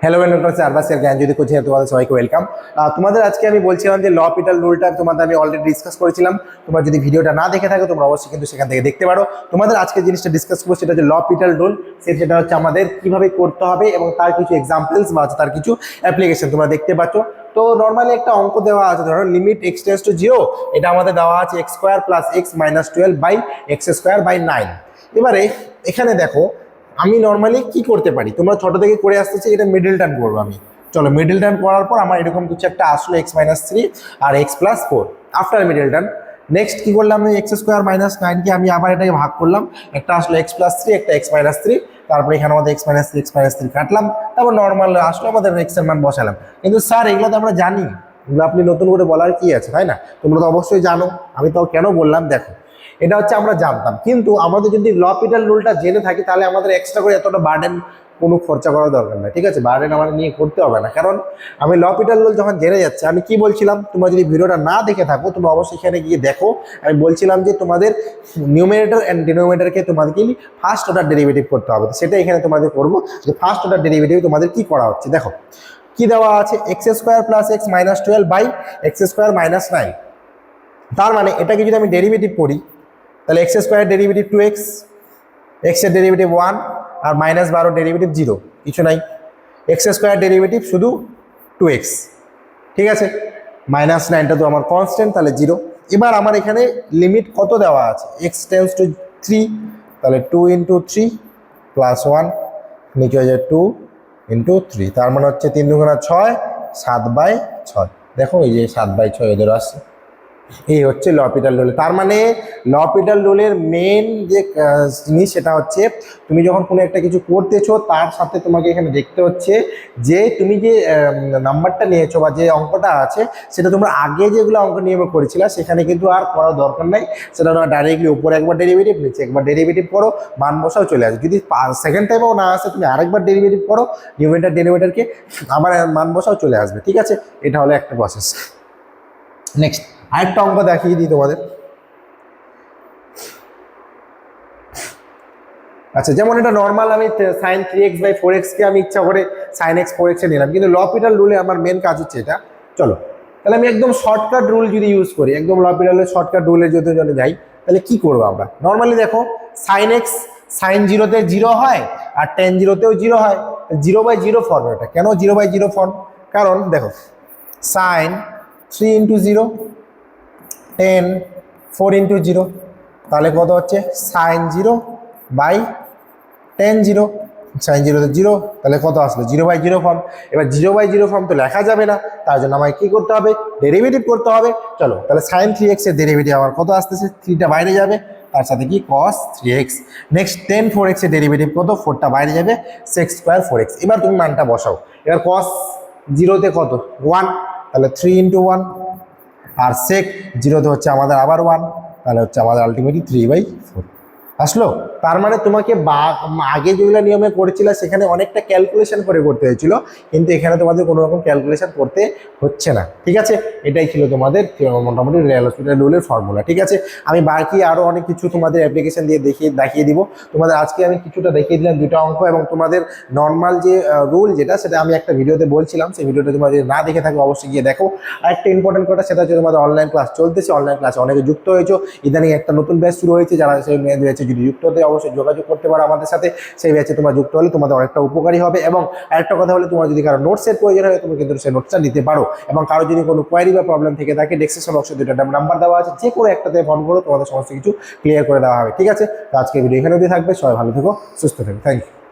Hello and আরবাসের জ্ঞান যদি coaching তোমাদের সবাইকে ওয়েলকাম। তোমাদের আজকে আমি বলছিলাম যে L'Hopital রুলটা তোমাদের আমি অলরেডি ডিসকাস করেছিলাম। তোমরা যদি ভিডিওটা না দেখে থাকো তোমরা অবশ্যই কিন্তু সেখান থেকে দেখতে পারো। তোমাদের আজকে জিনিসটা ডিসকাস করবো সেটা হচ্ছে L'Hopital রুল, সেটা হচ্ছে আমাদের কিভাবে করতে হবে এবং তার কিছু এক্সাম্পলস বা তার কিছু অ্যাপ্লিকেশন তোমরা দেখতে পাচ্ছ। তো নর্মালি একটা অঙ্ক দেওয়া আছে, ধরো লিমিট x টেন্ডস টু 0, এটা আমাদের দেওয়া আছে x square plus x minus 12 by x square by 9। এবারে এখানে দেখো আমি নর্মালি কি করতে পারি, তোমরা ছোট থেকে করে আসতেছি, এটা মিডল টার্ম করবো আমি। চলো মিডল টার্ম করার পর আমার এরকম কিছু একটা আসলো x-3 আর x+4 after middle term. Next কি করলাম, আমি এক্স স্কোয়ার মাইনাস 9কে আমি আবার এটাকে ভাগ করলাম, একটা আসলো x+3 একটা x-3, তারপরে এখানে আমাদের x-3 কাটলাম, তারপর নর্মাল আসলো আমাদের x এর মান বসালাম। কিন্তু স্যার এগুলো তো আমরা জানি, এগুলো আপনি নতুন করে বলার কি আছে, তাই না? তোমরা তো অবশ্যই জানো, আমি তো কেন বললাম দেখো এটা হচ্ছে আমরা জানতাম, কিন্তু আমাদের যদি L'Hopital রুলটা জেনে থাকি তাহলে আমাদের এক্সট্রা করে এতটা বার্ডেন কোনো খরচা করার দরকার নাই, ঠিক আছে? বার্ডেন আমাদের নিয়ে করতে হবে না, কারণ আমি L'Hopital রুল যখন জেনে যাচ্ছে, আমি কি বলছিলাম, তোমরা যদি ভিডিওটা না দেখে থাকো তোমরা অবশ্যই এখানে গিয়ে দেখো। আমি বলছিলাম যে তোমাদের নিউমারেটর অ্যান্ড ডিনোমিনেটরকে তোমাদেরকে ফার্স্ট অর্ডার ডেরিভেটিভ করতে হবে, তো সেটা এখানে তোমাদের করবো যে ফার্স্ট অর্ডার ডেরিভেটিভ তোমাদের কি করা হচ্ছে। দেখো কি দেওয়া আছে, x square plus x minus 12 by x square minus 9। তার মানে এটাকে যদি আমি ডেরিভেটিভ করি তাহলে x square derivative 2x, x এর ডেরিভেটিভ 1 আর -12 ডেরিভেটিভ 0, কিছু নাই। এক্স স্কোয়ার ডেরিভেটিভ শুধু 2x, ঠিক আছে? -9টা তো আমার কনস্ট্যান্ট, তাহলে 0। এবার আমার এখানে লিমিট কত দেওয়া আছে, x টেন্ডস টু 3, তাহলে 2 × 3 প্লাস 1, নিচে হয়ে যায় 2 × 3, তার মানে হচ্ছে 3 × 6 7/6। দেখো এই যে 7/6 এদের আসছে। এই হচ্ছে L'Hopital রুল। তার মানে L'Hopital রুলের মেন যে জিনিস সেটা হচ্ছে তুমি যখন কোনো একটা কিছু করতেছো তার সাথে তোমাকে এখানে দেখতে হচ্ছে যে তুমি যে নাম্বারটা নিয়েছো বা যে অঙ্কটা আছে সেটা তোমরা আগে যেগুলো অঙ্ক নিয়মে করেছিলে সেখানে কিন্তু আর করার দরকার নাই, সেটা তোমরা ডাইরেক্টলি উপরে একবার ডেরিভেটিভ, নিচে একবার ডেরিভেটিভ করো, মান বসাও, চলে আসবে। যদি সেকেন্ড টাইমেও না আসে তুমি আরেকবার ডেরিভেটিভ করো, নিউমেরেটর ডেরিভেটরকে আবার মান বসাও, চলে আসবে, ঠিক আছে? এটা হলো একটা প্রসেস। নেক্সট আরেকটা অঙ্ক দেখিয়ে দিই তোমাদের। আচ্ছা, যেমন এটা নর্মাল আমি sin 3x/4x কে আমি ইচ্ছা করে sin x 4x এ নিলাম, কিন্তু L'Hopital রুলে আমার মেন কাজ হচ্ছে এটা। চলো তাহলে আমি একদম শর্টকাট রুল যদি ইউজ করি, একদম L'Hopital শর্টকাট রুলে যদি যাই তাহলে কি করবো আমরা? নর্মালি দেখো sin x sin 0-তে 0 হয় আর tan 0-তেও 0 হয়, 0/0 ফর্ম। এটা কেন 0/0 ফর্ম? কারণ দেখো sin 3 × 0 10 4 × 0, তাহলে কত হচ্ছে sin 0/tan 0, sin 0-তে 0, তাহলে কত আসলো 0/0 ফর্ম। এবার 0/0 ফর্ম তো লেখা যাবে না, তার জন্য আমাকে কি করতে হবে, ডেরিভেটিভ করতে হবে। চলো তাহলে sin 3x এর ডেরিভেটিভ আমার কত আসতেছে, 3টা বাইরে যাবে, তার সাথে কি cos 3x। Next tan 4x এর ডেরিভেটিভ কত, 4টা বাইরে যাবে, sec স্কোয়ার 4x। এবার তুমি মানটা বসাও। এবার cos 0-তে কত 1, তাহলে 3 × 1, আর sec 0-তে হচ্ছে আমাদের আবার 1, তাহলে হচ্ছে আমাদের আলটিমেটলি 3/4 আসলো। তার মানে তোমাকে আগে যেগুলো নিয়মে করেছিল সেখানে অনেকটা ক্যালকুলেশন করে করতে হয়েছিল, কিন্তু এখানে তোমাদের কোনো রকম ক্যালকুলেশন করতে হচ্ছে না, ঠিক আছে? এটাই ছিল তোমাদের মোটামুটি L'Hopital রুলের ফর্মুলা, ঠিক আছে? আমি বাকি আরও অনেক কিছু তোমাদের অ্যাপ্লিকেশন দিয়ে দেখিয়ে দিব তোমাদের। আজকে আমি কিছুটা দেখিয়ে দিলাম, 2টা অঙ্ক, এবং তোমাদের নর্মাল যে রুল যেটা সেটা আমি একটা ভিডিওতে বলছিলাম, সেই ভিডিওটা তোমরা যদি না দেখে থাকো অবশ্যই গিয়ে দেখো। আর একটা ইম্পর্টেন্ট কথা, সেটা হচ্ছে তোমাদের অনলাইন ক্লাস চলতেছে, অনলাইন ক্লাসে অনেকে যুক্ত হয়েছো, ইদানিং একটা নতুন ব্যাচ শুরু হয়েছে, যারা সেই ব্যাচে যদি যুক্ত হতে অবশ্যই যোগাযোগ করতে পারো আমাদের সাথে। সেই ব্যাচে তোমরা যুক্ত হলে তোমাদের অনেকটা উপকারী হবে। এবং আরেকটা কথা হলে, তোমার যদি কারো নোটসের প্রয়োজন হয় তুমি কিন্তু সেই নোটসটা নিতে পারো, এবং কারো যদি কোনো কোয়ারি বা প্রবলেম থেকে থাকে ডেসক্রিপশন বক্সে 2টা নাম্বার দেওয়া আছে, যে কোনো একটাতে ফোন করো, তোমাদের সমস্ত কিছু ক্লিয়ার করে দেওয়া হবে, ঠিক আছে? তো আজকে ভিডিও এখানে অবধি থাকবে। সবাই ভালো থেকো, সুস্থ থেকো, থ্যাংক ইউ।